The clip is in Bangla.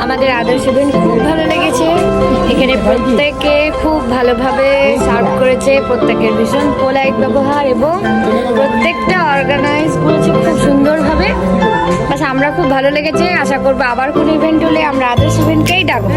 আমাদের আদার্স ইভেন্ট খুব ভালো লেগেছে। এখানে প্রত্যেকে খুব ভালোভাবে সার্ভ করেছে, প্রত্যেকের ভীষণ পোলাইট ব্যবহার এবং প্রত্যেকটা অর্গানাইজ করেছে খুব সুন্দরভাবে। বাস আমরা খুব ভালো লেগেছে। আশা করবো আবার কোনো ইভেন্ট হলে আমরা আদার্স ইভেন্টকেই ডাকবো।